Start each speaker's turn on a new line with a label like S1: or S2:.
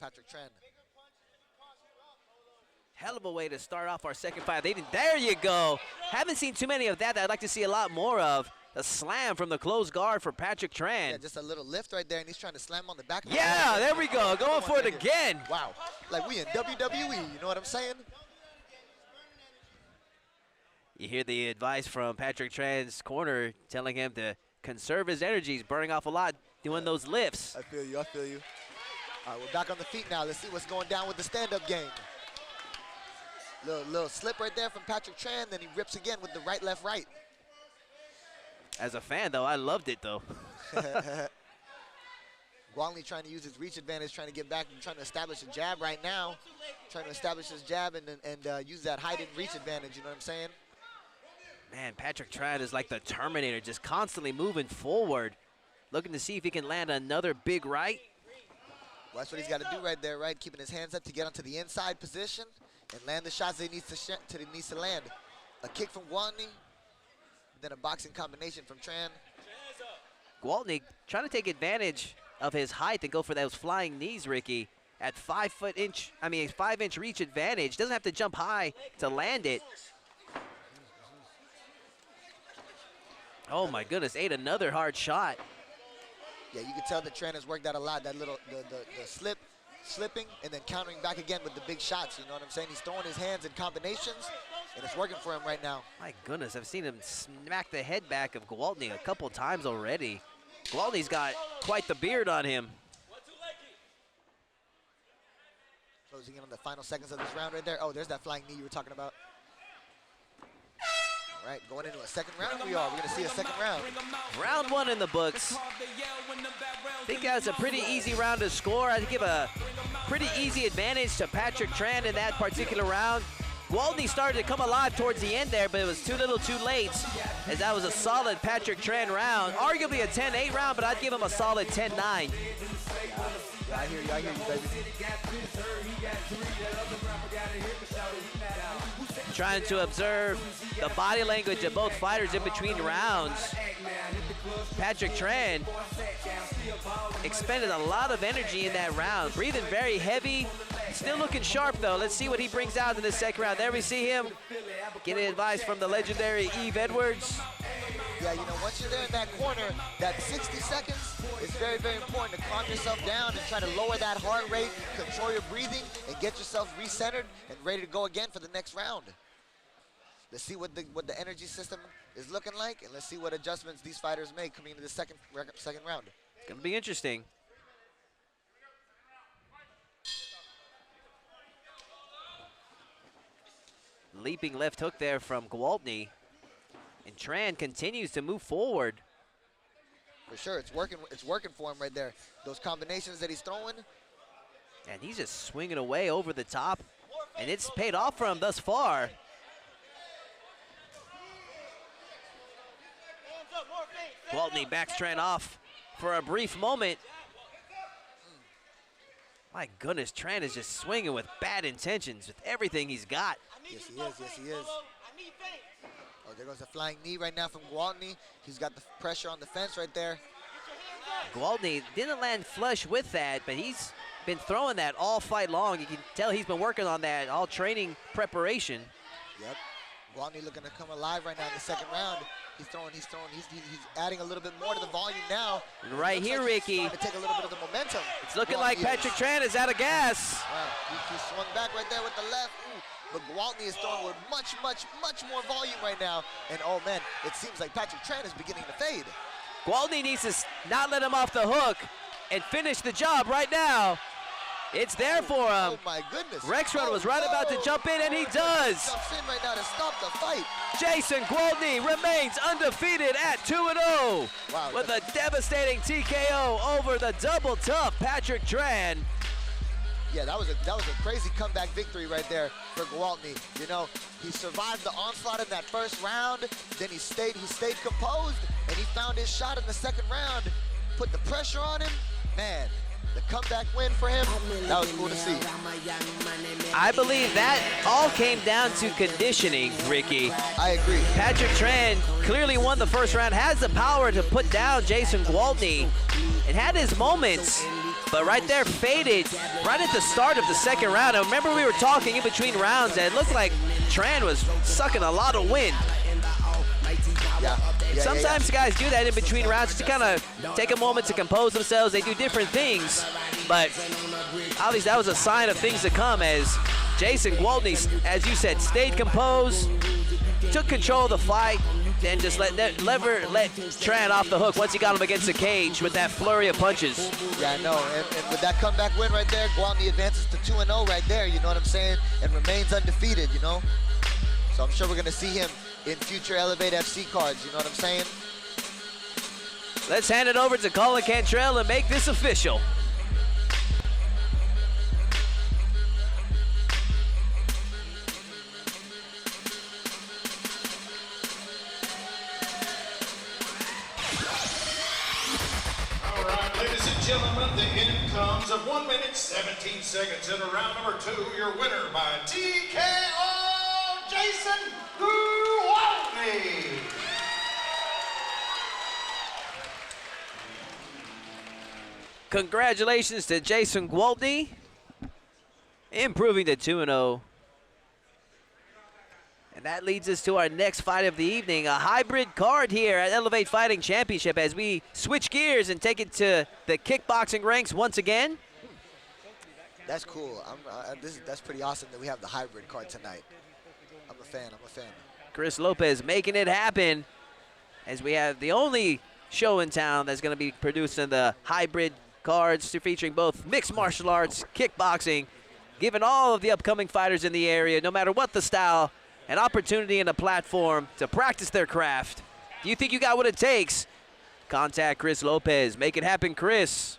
S1: Patrick Tran.
S2: Hell of a way to start off our second fight. There you go. Haven't seen too many of that I'd like to see a lot more of. The slam from the closed guard for Patrick Tran.
S1: Yeah, just a little lift right there, and he's trying to slam on the back.
S2: Yeah, there we go. Going for it again.
S1: Wow. Like we in WWE, you know what I'm saying?
S2: You hear the advice from Patrick Tran's corner telling him to conserve his energy. He's burning off a lot doing those lifts.
S1: I feel you, I feel you. All right, we're back on the feet now. Let's see what's going down with the stand-up game. Little slip right there from Patrick Tran, then he rips again with the right, left, right.
S2: As a fan, though, I loved it, though.
S1: Gwaltney trying to use his reach advantage, trying to get back and trying to establish a jab right now. Trying to establish his jab and use that height and reach advantage, you know what I'm saying?
S2: Man, Patrick Tran is like the Terminator, just constantly moving forward, looking to see if he can land another big right.
S1: Well, that's what he's got to do right there, right? Keeping his hands up to get onto the inside position and land the shots that he needs to land. A kick from Gwaltney, then a boxing combination from Tran.
S2: Gwaltney trying to take advantage of his height and go for those flying knees, Ricky. At 5-inch reach advantage. Doesn't have to jump high to land it. Oh my goodness, ate another hard shot.
S1: Yeah, you can tell that Tran has worked that a lot. That little slipping, and then countering back again with the big shots. You know what I'm saying? He's throwing his hands in combinations, and it's working for him right now.
S2: My goodness, I've seen him smack the head back of Gwaltney a couple times already. Gwaltney's got quite the beard on him.
S1: Closing in on the final seconds of this round right there. Oh, there's that flying knee you were talking about. All right, going into a second round we are. We're going to see a second round.
S2: Round one in the books. I think that's a pretty easy round to score. I'd give a pretty easy advantage to Patrick Tran in that particular round. Gwaltney started to come alive towards the end there, but it was too little too late, as that was a solid Patrick Tran round. Arguably a 10-8 round, but I'd give him a solid 10-9.
S1: Yeah, I hear you, baby.
S2: Trying to observe the body language of both fighters in between rounds. Patrick Tran expended a lot of energy in that round, breathing very heavy, still looking sharp though. Let's see what he brings out in the second round. There we see him getting advice from the legendary Yves Edwards.
S1: Yeah, you know, once you're there in that corner, that 60 seconds is very, very important to calm yourself down and try to lower that heart rate, control your breathing, and get yourself recentered and ready to go again for the next round. Let's see what the energy system is looking like, and let's see what adjustments these fighters make coming into the second round.
S2: It's gonna be interesting. Leaping left hook there from Gwaltney. And Tran continues to move forward.
S1: For sure, it's working for him right there. Those combinations that he's throwing.
S2: And he's just swinging away over the top. And it's paid off for him thus far. Gwaltney backs Tran off for a brief moment. My goodness, Tran is just swinging with bad intentions with everything he's got.
S1: Yes, he is. Yes, he is. Oh, there goes a flying knee right now from Gwaltney. He's got the pressure on the fence right there.
S2: Gwaltney didn't land flush with that, but he's been throwing that all fight long. You can tell he's been working on that all training preparation.
S1: Yep. Gwaltney looking to come alive right now in the second round. He's adding a little bit more to the volume now.
S2: And right here, Ricky.
S1: To take a little bit of the momentum.
S2: It's looking like Patrick Tran is out of gas.
S1: Right. He swung back right there with the left. Ooh. But Gwaltney is throwing with much more volume right now. And oh man, it seems like Patrick Tran is beginning to fade.
S2: Gwaltney needs to not let him off the hook and finish the job right now. It's there for him.
S1: Oh my goodness.
S2: Rexrod was right about to jump in, and he does.
S1: Jumps in right now to stop the fight.
S2: Jason Gwaltney remains undefeated at 2-0 with a devastating TKO over the double tough Patrick Tran.
S1: Yeah, that was a crazy comeback victory right there for Gwaltney. You know, he survived the onslaught in that first round, then he stayed composed, and he found his shot in the second round, put the pressure on him. Man, the comeback win for him, that was cool to see.
S2: I believe that all came down to conditioning, Ricky.
S1: I agree.
S2: Patrick Tran clearly won the first round, has the power to put down Jason Gwaltney, and had his moments. But right there, faded right at the start of the second round. And remember, we were talking in between rounds, and it looked like Tran was sucking a lot of wind. Sometimes guys do that in between rounds to kind of take a moment to compose themselves. They do different things, but at least that was a sign of things to come as Jason Gwaltney, as you said, stayed composed, took control of the fight, and just let Tran off the hook once he got him against the cage with that flurry of punches.
S1: Yeah, I know, and with that comeback win right there, Gwaltney advances to 2-0 right there, you know what I'm saying, and remains undefeated, you know? So I'm sure we're gonna see him in future Elevate FC cards, you know what I'm saying?
S2: Let's hand it over to Colin Cantrell and make this official.
S3: All right, ladies and gentlemen, the end comes of 1 minute, 17 seconds in round number 2. Your winner by TKO, Jason Gwaltney.
S2: Congratulations to Jason Gwaltney, improving to 2-0. And that leads us to our next fight of the evening, a hybrid card here at Elevate Fighting Championship as we switch gears and take it to the kickboxing ranks once again.
S1: That's cool. That's pretty awesome that we have the hybrid card tonight. I'm a fan.
S2: Chris Lopez making it happen as we have the only show in town that's going to be producing the hybrid cards featuring both mixed martial arts, kickboxing, giving all of the upcoming fighters in the area, no matter what the style, an opportunity and a platform to practice their craft. Do you think you got what it takes? Contact Chris Lopez. Make it happen, Chris.